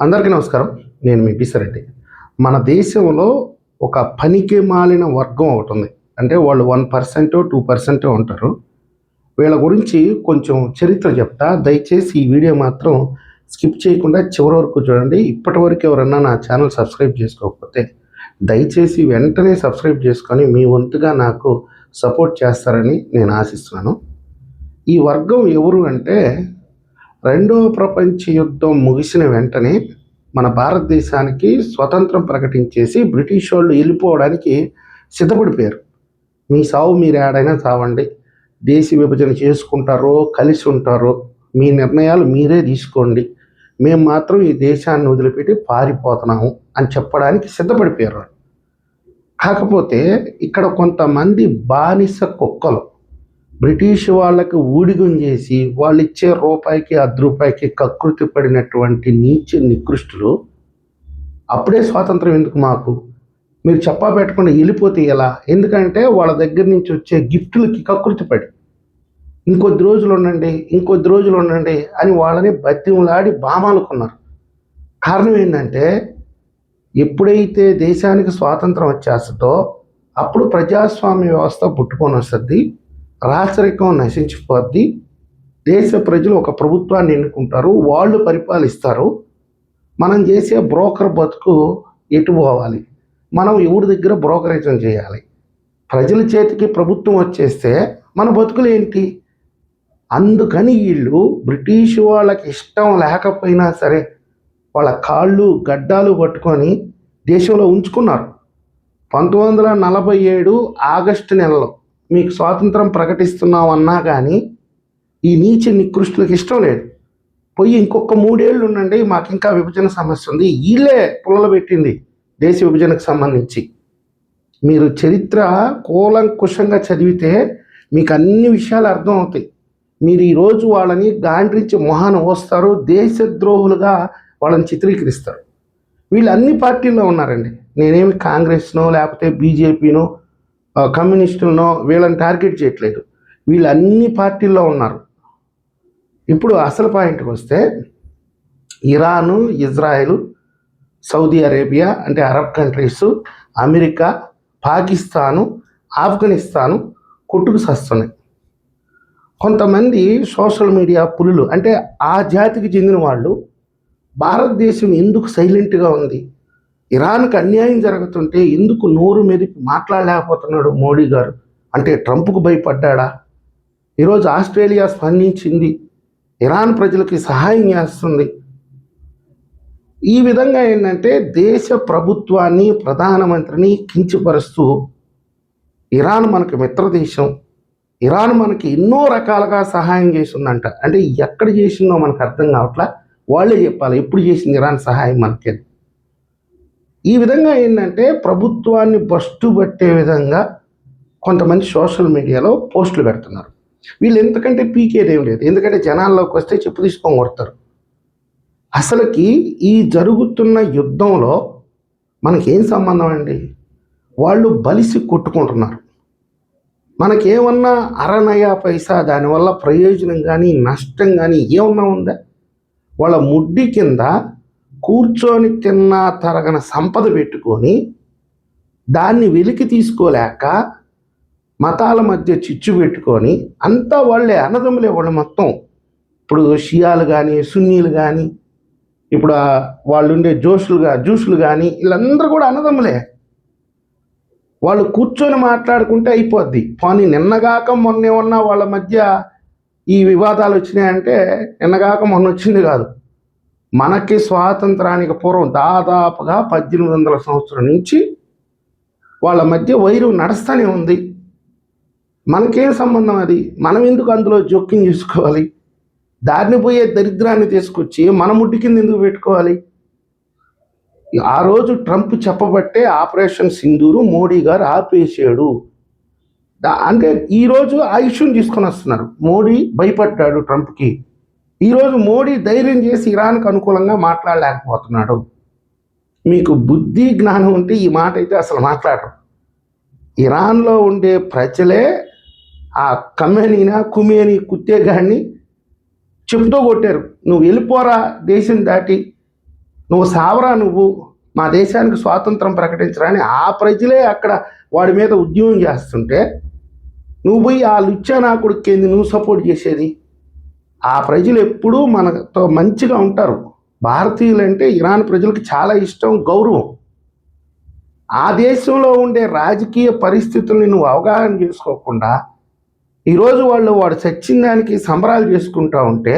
అందరికీ నమస్కారం. నేను మీ పిసిరెడ్డి. మన దేశంలో ఒక పనికి మాలిన వర్గం ఒకటుంది. అంటే వాళ్ళు 1%, 2% ఉంటారు. వీళ్ళ గురించి కొంచెం చరిత్ర చెప్తా. దయచేసి ఈ వీడియో మాత్రం స్కిప్ చేయకుండా చివరి వరకు చూడండి. ఇప్పటివరకు ఎవరన్నా నా ఛానల్ సబ్స్క్రైబ్ చేసుకోకపోతే దయచేసి వెంటనే సబ్స్క్రైబ్ చేసుకొని మీ వంతుగా నాకు సపోర్ట్ చేస్తారని నేను ఆశిస్తున్నాను. ఈ వర్గం ఎవరు అంటే రెండవ ప్రపంచ యుద్ధం ముగిసిన వెంటనే మన భారతదేశానికి స్వతంత్రం ప్రకటించేసి బ్రిటిష్ వాళ్ళు వెళ్ళిపోవడానికి సిద్ధపడిపోయారు. మీ సావు మీరు ఏడైనా చావండి, దేశ విభజన చేసుకుంటారో కలిసి ఉంటారో మీ నిర్ణయాలు మీరే తీసుకోండి, మేము మాత్రం ఈ దేశాన్ని వదిలిపెట్టి పారిపోతున్నాము అని చెప్పడానికి సిద్ధపడిపోయారు. కాకపోతే ఇక్కడ కొంతమంది బానిస కుక్కలు బ్రిటిష్ వాళ్ళకి ఊడిగం చేసి వాళ్ళు ఇచ్చే రూపాయికి రూపాయికి కకృతి పడినటువంటి నీచ నికృష్టులు అప్పుడే స్వాతంత్రం ఎందుకు మాకు, మీరు చెప్పా పెట్టకుండా వెళ్ళిపోతే ఎలా, ఎందుకంటే వాళ్ళ దగ్గర నుంచి వచ్చే గిఫ్టులకి కకృతి పడి ఇంకొద్ది రోజులు ఉండండి అని వాళ్ళని బతిమలాడి బామాలుకున్నారు. కారణం ఏంటంటే ఎప్పుడైతే దేశానికి స్వాతంత్రం వచ్చేస్తుందో అప్పుడు ప్రజాస్వామ్య వ్యవస్థ పుట్టుకొని వస్తుంది, రాచరికం నశించిపోద్ది, దేశ ప్రజలు ఒక ప్రభుత్వాన్ని ఎన్నుకుంటారు, వాళ్ళు పరిపాలిస్తారు, మనం చేసే బ్రోకర్ బతుకు ఎటు పోవాలి, మనం ఎవరి దగ్గర బ్రోకరేజం చేయాలి, ప్రజల చేతికి ప్రభుత్వం వచ్చేస్తే మన బతుకులు ఏంటి. అందుకని వీళ్ళు బ్రిటిష్ వాళ్ళకి ఇష్టం లేకపోయినా సరే వాళ్ళ కాళ్ళు గడ్డాలు పట్టుకొని దేశంలో ఉంచుకున్నారు. 1947 ఆగస్టు నెలలో మీకు స్వాతంత్రం ప్రకటిస్తున్నామన్నా కానీ ఈ నీచ నికృష్టులకు ఇష్టం లేదు. పోయి ఇంకొక 3 ఏళ్ళు ఉండండి, మాకు ఇంకా విభజన సమస్య ఉంది, వీళ్ళే పుల్లలు పెట్టింది దేశ విభజనకు సంబంధించి. మీరు చరిత్ర కూలంకుషంగా చదివితే మీకు అన్ని విషయాలు అర్థం అవుతాయి. మీరు ఈరోజు వాళ్ళని గాండ్రించి మొహాన వస్తారు, దేశద్రోహులుగా వాళ్ళని చిత్రీకరిస్తారు. వీళ్ళు అన్ని పార్టీల్లో ఉన్నారండి. నేనేమి కాంగ్రెస్నో లేకపోతే బీజేపీనో కమ్యూనిస్టులనో వీళ్ళని టార్గెట్ చేయట్లేదు, వీళ్ళు అన్ని పార్టీల్లో ఉన్నారు. ఇప్పుడు అసలు పాయింట్కి వస్తే ఇరాను, ఇజ్రాయెల్, సౌదీ అరేబియా అంటే Arab countries, America, Pakistan, Afghanistan కొట్టుకు సస్తున్నాయి. కొంతమంది సోషల్ మీడియా పులులు అంటే ఆ జాతికి చెందిన వాళ్ళు భారతదేశం ఎందుకు సైలెంట్గా ఉంది, ఇరాన్కి అన్యాయం జరుగుతుంటే ఎందుకు నోరు మెదిపి మాట్లాడలేకపోతున్నాడు మోడీ గారు అంటే ట్రంప్కు భయపడ్డా. ఈరోజు ఆస్ట్రేలియా స్పందించింది, ఇరాన్ ప్రజలకి సహాయం చేస్తుంది. ఈ విధంగా ఏంటంటే దేశ ప్రభుత్వాన్ని ప్రధానమంత్రిని కించపరుస్తూ ఇరాన్ మనకి మిత్రదేశం, ఇరాన్ మనకి ఎన్నో రకాలుగా సహాయం చేసిందంట. అంటే ఎక్కడ చేసిందో మనకు అర్థం కావట్లా, వాళ్ళే చెప్పాలి ఎప్పుడు చేసింది ఇరాన్ సహాయం మనకి. ఈ విధంగా ఏంటంటే ప్రభుత్వాన్ని బస్టు పట్టే విధంగా కొంతమంది సోషల్ మీడియాలో పోస్టులు పెడుతున్నారు. వీళ్ళు ఎంతకంటే పీకేదేం లేదు, ఎందుకంటే జనాల్లోకి వస్తే చెప్పు తీసుకొని కొడతారు. అసలుకి ఈ జరుగుతున్న యుద్ధంలో మనకేం సంబంధం అండి, వాళ్ళు బలిసి కొట్టుకుంటున్నారు. మనకేమన్నా అరనయా పైసా దానివల్ల ప్రయోజనం కానీ నష్టం కానీ ఏమన్నా ఉందా. వాళ్ళ ముడ్డి కింద కూర్చొని తిన్నా తరగన సంపద పెట్టుకొని దాన్ని వెలికి తీసుకోలేక మతాల మధ్య చిచ్చు పెట్టుకొని అంతా వాళ్ళే అన్నదమ్ములే వాళ్ళు మొత్తం. ఇప్పుడు షియాలు కానీ సున్నీలు కానీ ఇప్పుడు వాళ్ళుండే జూసులు కానీ వీళ్ళందరూ కూడా అన్నదమ్ములే. వాళ్ళు కూర్చొని మాట్లాడుకుంటే అయిపోద్ది. కానీ నిన్నగాక మొన్న ఏమన్నా వాళ్ళ మధ్య ఈ వివాదాలు వచ్చినాయంటే నిన్నగాక మొన్న వచ్చింది కాదు. మనకి స్వాతంత్రానికి పూర్వం దాదాపుగా 1800 సంవత్సరం నుంచి వాళ్ళ మధ్య వైరం నడుస్తూనే ఉంది. మనకేం సంబంధం అది, మనం ఎందుకు అందులో జోక్యం చేసుకోవాలి, దారిని పోయే దరిద్రాన్ని తీసుకొచ్చి మన ముడ్డి కింద ఎందుకు పెట్టుకోవాలి. ఆ రోజు ట్రంప్ చెప్పబట్టే ఆపరేషన్ సింధూరు మోడీ గారు ఆపేసాడు. అంటే ఈరోజు ఆ ఇష్యూని తీసుకొని వస్తున్నారు. మోడీ భయపడ్డాడు ట్రంప్కి, ఈరోజు మోడీ ధైర్యం చేసి ఇరాన్కు అనుకూలంగా మాట్లాడలేకపోతున్నాడు. మీకు బుద్ధి జ్ఞానం ఉంటే ఈ మాట అయితే అసలు మాట్లాడరు. ఇరాన్లో ఉండే ప్రజలే ఆ కుమేని కుత్తేగాడిని చెప్పుతో కొట్టారు, నువ్వు వెళ్ళిపోరా దేశం దాటి, నువ్వు సావరా, నువ్వు మా దేశానికి స్వాతంత్రం ప్రకటించరా అని ఆ ప్రజలే అక్కడ వాడి మీద ఉద్యమం చేస్తుంటే నువ్వు పోయి ఆ లుచ్చా నా కొడుకేంది నువ్వు సపోర్ట్ చేసేది? ఆ ప్రజలు ఎప్పుడూ మనతో మంచిగా ఉంటారు. భారతీయులంటే ఇరాన్ ప్రజలకు చాలా ఇష్టం, గౌరవం. ఆ దేశంలో ఉండే రాజకీయ పరిస్థితుల్ని నువ్వు అవగాహన చేసుకోకుండా ఈరోజు వాడు చచ్చిన దానికి సంబరాలు చేసుకుంటా ఉంటే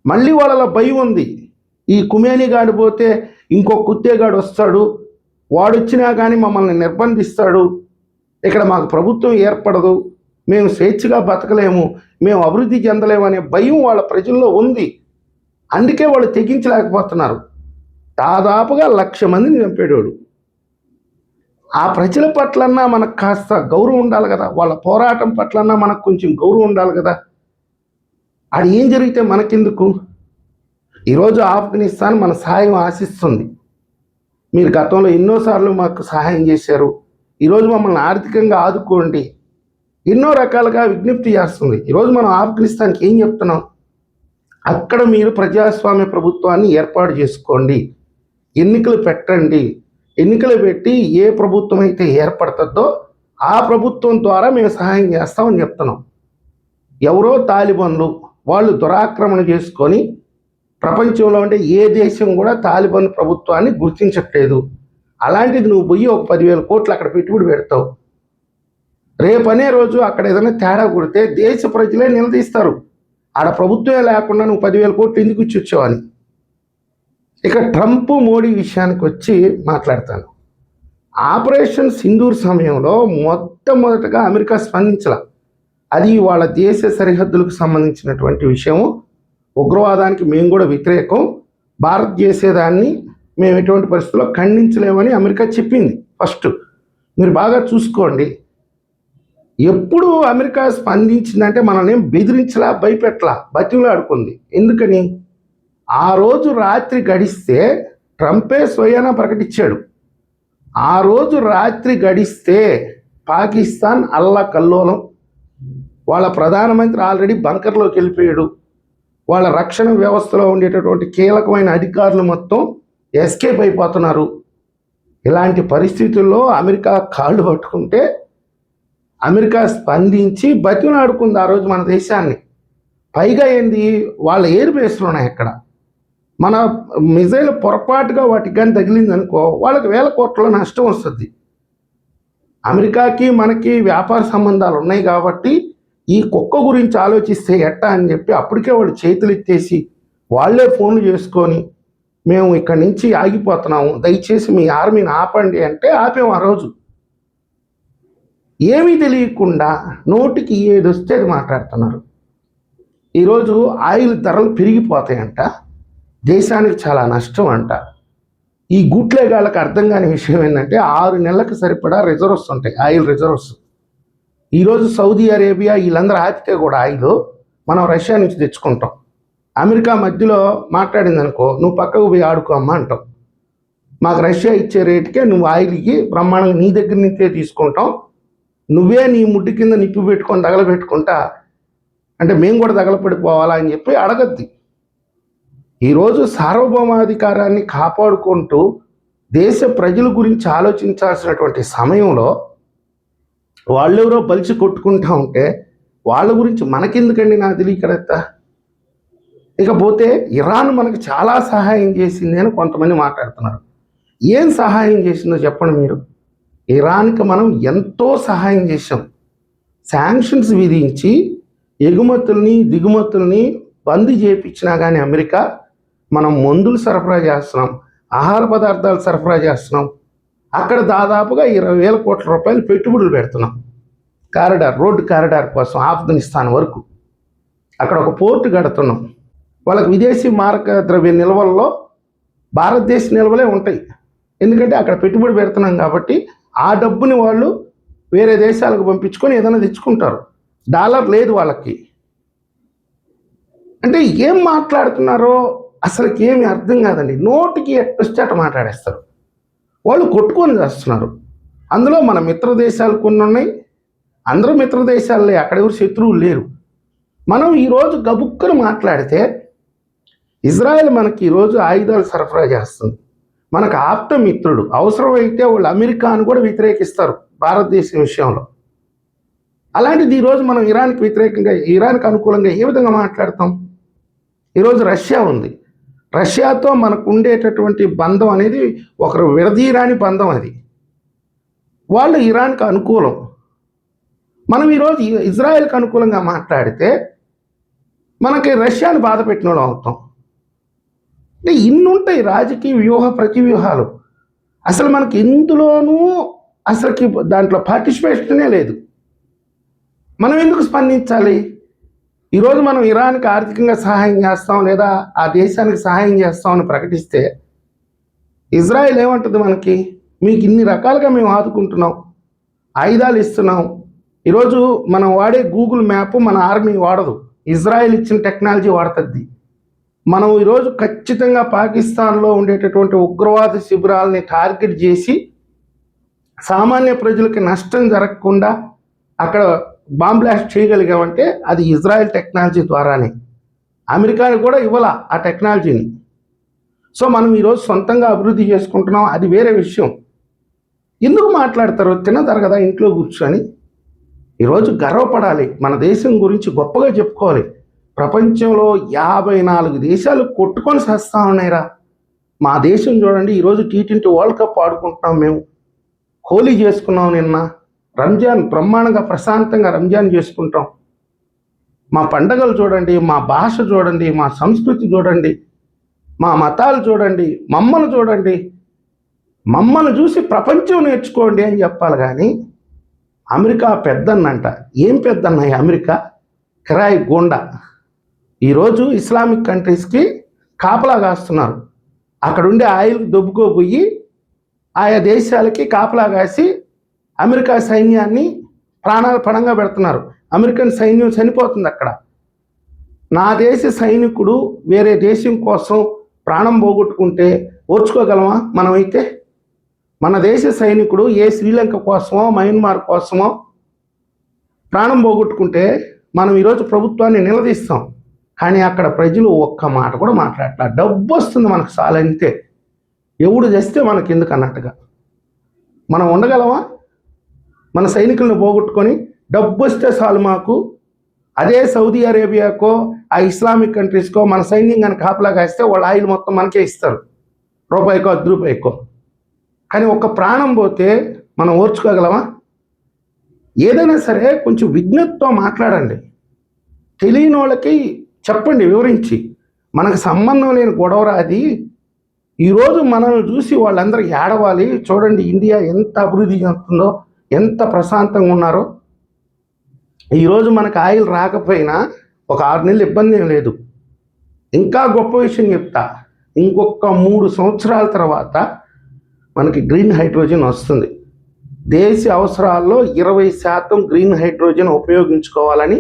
మళ్ళీ వాళ్ళ భయం ఉంది. ఈ కుమేని గాడి పోతే ఇంకో కుత్తేగాడు వస్తాడు, వాడు వచ్చినా కానీ మమ్మల్ని నిర్బంధిస్తాడు, ఇక్కడ మాకు ప్రభుత్వం ఏర్పడదు, మేము స్వేచ్ఛగా బతకలేము, మేము అభివృద్ధి చెందలేము అనే భయం వాళ్ళ ప్రజల్లో ఉంది. అందుకే వాళ్ళు తెగించలేకపోతున్నారు. దాదాపుగా 1,00,000 మందిని చంపేవాడు. ఆ ప్రజల పట్లన్నా మనకు కాస్త గౌరవం ఉండాలి కదా, వాళ్ళ పోరాటం పట్లన్నా మనకు కొంచెం గౌరవం ఉండాలి కదా. అది ఏం జరిగితే మనకెందుకు? ఈరోజు ఆఫ్ఘనిస్తాన్ మన సహాయం ఆశిస్తుంది. మీరు గతంలో ఎన్నోసార్లు మాకు సహాయం చేశారు, ఈరోజు మమ్మల్ని ఆర్థికంగా ఆదుకోండి, ఎన్నో రకాలుగా విజ్ఞప్తి చేస్తుంది. ఈరోజు మనం ఆఫ్ఘనిస్తాన్కి ఏం చెప్తున్నాం? అక్కడ మీరు ప్రజాస్వామ్య ప్రభుత్వాన్ని ఏర్పాటు చేసుకోండి, ఎన్నికలు పెట్టండి, ఎన్నికలు పెట్టి ఏ ప్రభుత్వం అయితే ఏర్పడుతుందో ఆ ప్రభుత్వం ద్వారా మేము సహాయం చేస్తామని చెప్తున్నాం. ఎవరో తాలిబాన్లు వాళ్ళు దురాక్రమణ చేసుకొని ప్రపంచంలో ఉండే ఏ దేశం కూడా తాలిబాన్ ప్రభుత్వాన్ని గుర్తించట్లేదు. అలాంటిది నువ్వు పోయి ఒక 10,000 కోట్లు అక్కడ పెట్టుబడి పెడతావు. రేపనే రోజు అక్కడ ఏదైనా తేడా కొడితే దేశ ప్రజలే నిలదీస్తారు, ఆడ ప్రభుత్వమే లేకుండా నువ్వు 10,000 కోట్లు ఎందుకు ఇచ్చి వచ్చావని. ఇక ట్రంప్ మోడీ విషయానికి వచ్చి మాట్లాడతాను. ఆపరేషన్ సింధూర్ సమయంలో మొట్టమొదటగా అమెరికా స్పందించాల. అది వాళ్ళ దేశ సరిహద్దులకు సంబంధించినటువంటి విషయం. ఉగ్రవాదానికి మేము కూడా వ్యతిరేకం, భారత్ చేసేదాన్ని మేము ఎటువంటి పరిస్థితుల్లో ఖండించలేమని అమెరికా చెప్పింది. ఫస్ట్ మీరు బాగా చూసుకోండి, ఎప్పుడు అమెరికా స్పందించిందంటే మనల్ని బెదిరించలా, భయపెట్టలా, బతిమలాడుకుంది. ఎందుకని? ఆ రోజు రాత్రి గడిస్తే ట్రంపే స్వయానా ప్రకటించాడు. ఆ రోజు రాత్రి గడిస్తే పాకిస్తాన్ అల్లకల్లోలం, వాళ్ళ ప్రధానమంత్రి ఆల్రెడీ బంకర్లోకి వెళ్ళిపోయాడు, వాళ్ళ రక్షణ వ్యవస్థలో ఉండేటటువంటి కీలకమైన అధికారులు మొత్తం ఎస్కేప్ అయిపోతున్నారు. ఇలాంటి పరిస్థితుల్లో అమెరికా కాళ్ళు పట్టుకుంటే అమెరికా స్పందించి బతిమలాడుకుంది ఆ రోజు మన దేశాన్ని. పైగా ఏంది, వాళ్ళ ఎయిర్ బేస్లు ఉన్నాయి అక్కడ. మన మిజైల్ పొరపాటుగా వాటికి కానీ తగిలింది అనుకో, వాళ్ళకి 1,000 కోట్ల నష్టం వస్తుంది. అమెరికాకి మనకి వ్యాపార సంబంధాలు ఉన్నాయి కాబట్టి ఈ కుక్క గురించి ఆలోచిస్తే ఎట్టా అని చెప్పి అప్పటికే వాళ్ళు చేతులు ఎత్తేసి వాళ్ళే ఫోన్లు చేసుకొని మేము ఇక్కడి నుంచి ఆగిపోతున్నాము, దయచేసి మీ ఆర్మీని ఆపండి అంటే ఆపాము. ఆ రోజు ఏమీ తెలియకుండా నోటికి ఏది వస్తే అది మాట్లాడుతున్నారు. ఈరోజు ఆయిల్ ధరలు పెరిగిపోతాయంట, దేశానికి చాలా నష్టం అంట. ఈ గుట్లేగాళ్ళకి అర్థం కాని విషయం ఏంటంటే 6 నెలలకు సరిపడా రిజర్వ్స్ ఉంటాయి, ఆయిల్ రిజర్వ్స్. ఈరోజు సౌదీ అరేబియా వీళ్ళందరూ ఆపితే కూడా ఆయిల్ మనం రష్యా నుంచి తెచ్చుకుంటాం. అమెరికా మధ్యలో మాట్లాడింది అనుకో, నువ్వు పక్కకు పోయి ఆడుకో అమ్మా అంటాం. మాకు రష్యా ఇచ్చే రేటుకే నువ్వు ఆయిల్ ఇయ్యి, బ్రహ్మాండంగా నీ దగ్గర నుంచే తీసుకుంటాం, నువ్వే నీ ముడ్డు కింద నిప్పు పెట్టుకొని తగలబెట్టుకుంటా అంటే మేము కూడా తగలపడిపోవాలా అని చెప్పి అడగద్ది. ఈరోజు సార్వభౌమాధికారాన్ని కాపాడుకుంటూ దేశ ప్రజల గురించి ఆలోచించాల్సినటువంటి సమయంలో వాళ్ళెవరో బలిసి కొట్టుకుంటా ఉంటే వాళ్ళ గురించి మనకెందుకండి నాకు తెలియకడతా. ఇకపోతే ఇరాన్ మనకు చాలా సహాయం చేసింది అని కొంతమంది మాట్లాడుతున్నారు. ఏం సహాయం చేసిందో చెప్పండి మీరు. ఇరాన్కి మనం ఎంతో సహాయం చేసాం. శాంక్షన్స్ విధించి ఎగుమతుల్ని దిగుమతుల్ని బంద్ చేయించినా కానీ అమెరికా మనం మందులు సరఫరా చేస్తున్నాం, ఆహార పదార్థాలు సరఫరా చేస్తున్నాం. అక్కడ దాదాపుగా 20,000 కోట్ల రూపాయలు పెట్టుబడులు పెడుతున్నాం రోడ్డు కారిడార్ కోసం ఆఫ్ఘనిస్తాన్ వరకు. అక్కడ ఒక పోర్టు కడుతున్నాం. వాళ్ళకి విదేశీ మారక ద్రవ్య నిల్వల్లో భారతదేశ నిల్వలే ఉంటాయి, ఎందుకంటే అక్కడ పెట్టుబడి పెడుతున్నాం కాబట్టి ఆ డబ్బుని వాళ్ళు వేరే దేశాలకు పంపించుకొని ఏదైనా తెచ్చుకుంటారు. డాలర్ లేదు వాళ్ళకి. అంటే ఏం మాట్లాడుతున్నారో అసలుకి ఏమి అర్థం కాదండి. నోటికి ఎట్టొస్తే అట్ట మాట్లాడేస్తారు. వాళ్ళు కొట్టుకొని చేస్తున్నారు. అందులో మన మిత్ర దేశాలు కొన్ని ఉన్నాయి, అందరూ మిత్ర దేశాలే, అక్కడ ఎవరు శత్రువులు లేరు. మనం ఈరోజు గబుక్కుని మాట్లాడితే ఇజ్రాయెల్ మనకి ఈరోజు ఆయుధాలు సరఫరా చేస్తుంది. మనకు ఆప్త మిత్రుడు. అవసరమైతే వాళ్ళు అమెరికాను కూడా వ్యతిరేకిస్తారు భారతదేశం విషయంలో. అలాంటిది ఈరోజు మనం ఇరాన్కి వ్యతిరేకంగా, ఇరాన్కి అనుకూలంగా ఏ విధంగా మాట్లాడతాం? ఈరోజు రష్యా ఉంది. రష్యాతో మనకు ఉండేటటువంటి బంధం అనేది ఒకరు విడదీరాని బంధం. అది వాళ్ళు ఇరాన్కి అనుకూలం. మనం ఈరోజు ఇజ్రాయెల్కి అనుకూలంగా మాట్లాడితే మనకి రష్యాను బాధ పెట్టినోడు అవుతాం. అంటే ఇన్ని ఉంటాయి రాజకీయ ప్రతి వ్యూహాలు. అసలు మనకి ఎందులోనూ అసలుకి దాంట్లో పార్టిసిపేషనే లేదు. మనం ఎందుకు స్పందించాలి? ఈరోజు మనం ఇరాన్కి ఆర్థికంగా సహాయం చేస్తాం లేదా ఆ దేశానికి సహాయం చేస్తామని ప్రకటిస్తే ఇజ్రాయెల్ ఏమంటుంది మనకి? మీకు ఇన్ని రకాలుగా మేము ఆదుకుంటున్నాం, ఆయుధాలు ఇస్తున్నాం. ఈరోజు మనం వాడే గూగుల్ మ్యాప్ మన ఆర్మీ వాడదు, ఇజ్రాయెల్ ఇచ్చిన టెక్నాలజీ వాడుతుంది. మనం ఈరోజు ఖచ్చితంగా పాకిస్తాన్లో ఉండేటటువంటి ఉగ్రవాద శిబిరాలని టార్గెట్ చేసి సామాన్య ప్రజలకి నష్టం జరగకుండా అక్కడ బాంబ్ బ్లాస్ట్ చేయగలిగామంటే అది ఇజ్రాయెల్ టెక్నాలజీ ద్వారానే. అమెరికాని కూడా ఇవ్వాల ఆ టెక్నాలజీని. సో మనం ఈరోజు సొంతంగా అభివృద్ధి చేసుకుంటున్నాం, అది వేరే విషయం. ఎందుకు మాట్లాడతారు? తినదారు కదా ఇంట్లో కూర్చొని. ఈరోజు గర్వపడాలి, మన దేశం గురించి గొప్పగా చెప్పుకోవాలి. ప్రపంచంలో 54 దేశాలు కొట్టుకొని సస్తా ఉన్నాయిరా. మా దేశం చూడండి, ఈరోజు T20 వరల్డ్ కప్ ఆడుకుంటున్నాం. మేము హోలీ చేసుకున్నాం, నిన్న రంజాన్ బ్రహ్మాండంగా ప్రశాంతంగా రంజాన్ చేసుకుంటాం. మా పండగలు చూడండి, మా భాష చూడండి, మా సంస్కృతి చూడండి, మా మతాలు చూడండి, మమ్మల్ని చూడండి. మమ్మల్ని చూసి ప్రపంచం నేర్చుకోండి అని చెప్పాలి. కానీ అమెరికా పెద్దన్నంట. ఏం పెద్దన్న అమెరికా? కిరాయి గోండా. ఈరోజు ఇస్లామిక్ కంట్రీస్కి కాపలా కాస్తున్నారు. అక్కడుండే ఆయిల్ దొబ్బుకోపోయి ఆయా దేశాలకి కాపలా కాసి అమెరికా సైన్యాన్ని ప్రాణాలు పణంగా పెడుతున్నారు. అమెరికన్ సైన్యం చనిపోతుంది అక్కడ. నా దేశ సైనికుడు వేరే దేశం కోసం ప్రాణం పోగొట్టుకుంటే ఓర్చుకోగలమా మనమైతే? మన దేశ సైనికుడు ఏ శ్రీలంక కోసమో మయన్మార్ కోసమో ప్రాణం పోగొట్టుకుంటే మనం ఈరోజు ప్రభుత్వాన్ని నిలదీస్తాం. కానీ అక్కడ ప్రజలు ఒక్క మాట కూడా మాట్లాడట్లా. డబ్బు వస్తుంది మనకు చాలంతే, ఎవడు చేస్తే మనకి ఎందుకు అన్నట్టుగా. మనం ఉండగలమా? మన సైనికులను పోగొట్టుకొని డబ్బు వస్తే చాలు మాకు. అదే సౌదీ అరేబియాకో ఆ ఇస్లామిక్ కంట్రీస్కో మన సైన్యం కనుక కాపలా కాస్తే వాళ్ళ ఆయిల్ మొత్తం మనకే ఇస్తారు, రూపాయికో 10 రూపాయికో. కానీ ఒక్క ప్రాణం పోతే మనం ఓర్చుకోగలమా? ఏదైనా సరే కొంచెం విజ్ఞతతో మాట్లాడండి. తెలియని వాళ్ళకి చెప్పండి వివరించి. మనకు సంబంధం లేని గొడవరా అది. ఈరోజు మనల్ని చూసి వాళ్ళందరూ ఏడవాలి. చూడండి ఇండియా ఎంత అభివృద్ధి చెందుతుందో, ఎంత ప్రశాంతంగా ఉన్నారో. ఈరోజు మనకు ఆయిల్ రాకపోయినా ఒక 6 నెలలు ఇబ్బంది ఏం లేదు. ఇంకా గొప్ప విషయం చెప్తా, ఇంకొక 3 సంవత్సరాల తర్వాత మనకి గ్రీన్ హైడ్రోజన్ వస్తుంది. దేశ అవసరాల్లో 20% గ్రీన్ హైడ్రోజన్ ఉపయోగించుకోవాలని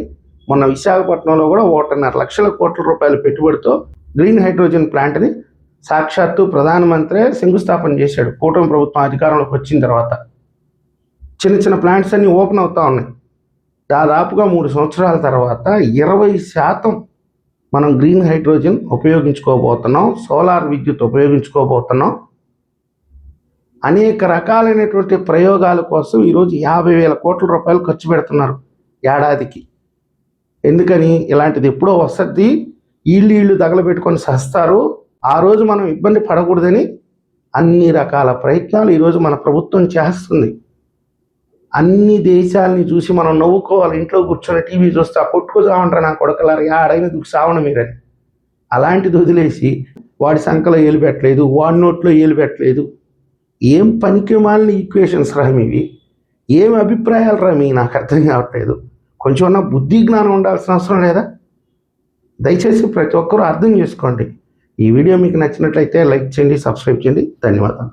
మొన్న విశాఖపట్నంలో కూడా 1.5 లక్షల కోట్ల రూపాయల పెట్టుబడితో గ్రీన్ హైడ్రోజన్ ప్లాంట్ని సాక్షాత్తు ప్రధానమంత్రి శంకుస్థాపన చేశాడు. కూటమి ప్రభుత్వం అధికారంలోకి వచ్చిన తర్వాత చిన్న చిన్న ప్లాంట్స్ అన్నీ ఓపెన్ అవుతూ ఉన్నాయి. దాదాపుగా 3 సంవత్సరాల తర్వాత 20% మనం గ్రీన్ హైడ్రోజన్ ఉపయోగించుకోబోతున్నాం, సోలార్ విద్యుత్ ఉపయోగించుకోబోతున్నాం. అనేక రకాలైనటువంటి ప్రయోగాల కోసం ఈరోజు 50,000 కోట్ల రూపాయలు ఖర్చు పెడుతున్నారు ఏడాదికి. ఎందుకని? ఇలాంటిది ఎప్పుడో వస్తుంది, వీళ్ళు తగలబెట్టుకొని సస్తారు, ఆ రోజు మనం ఇబ్బంది పడకూడదని అన్ని రకాల ప్రయత్నాలు ఈరోజు మన ప్రభుత్వం చేస్తుంది. అన్ని దేశాలని చూసి మనం నవ్వుకోవాలి. ఇంట్లో కూర్చొని టీవీ చూస్తా కొట్టుకు చావంటారు నా కొడకలారు, ఆడైన దుక్కు సావడం మీరని. అలాంటిది వదిలేసి వాడి సంకలో ఏలు పెట్టలేదు, వాడి నోట్లో ఏలు పెట్టలేదు. ఏం పనికి మాలిన ఈక్వేషన్స్ రా మీవి? ఏం అభిప్రాయాలు రా మీ? నాకు అర్థం కావట్లేదు. కొంచెం బుద్ధి జ్ఞానం ఉండాల్సిన అవసరం లేదా? దయచేసి ప్రతి ఒక్కరూ అర్థం చేసుకోండి. ఈ వీడియో మీకు నచ్చినట్లయితే లైక్ చేయండి, సబ్స్క్రైబ్ చేయండి. ధన్యవాదాలు.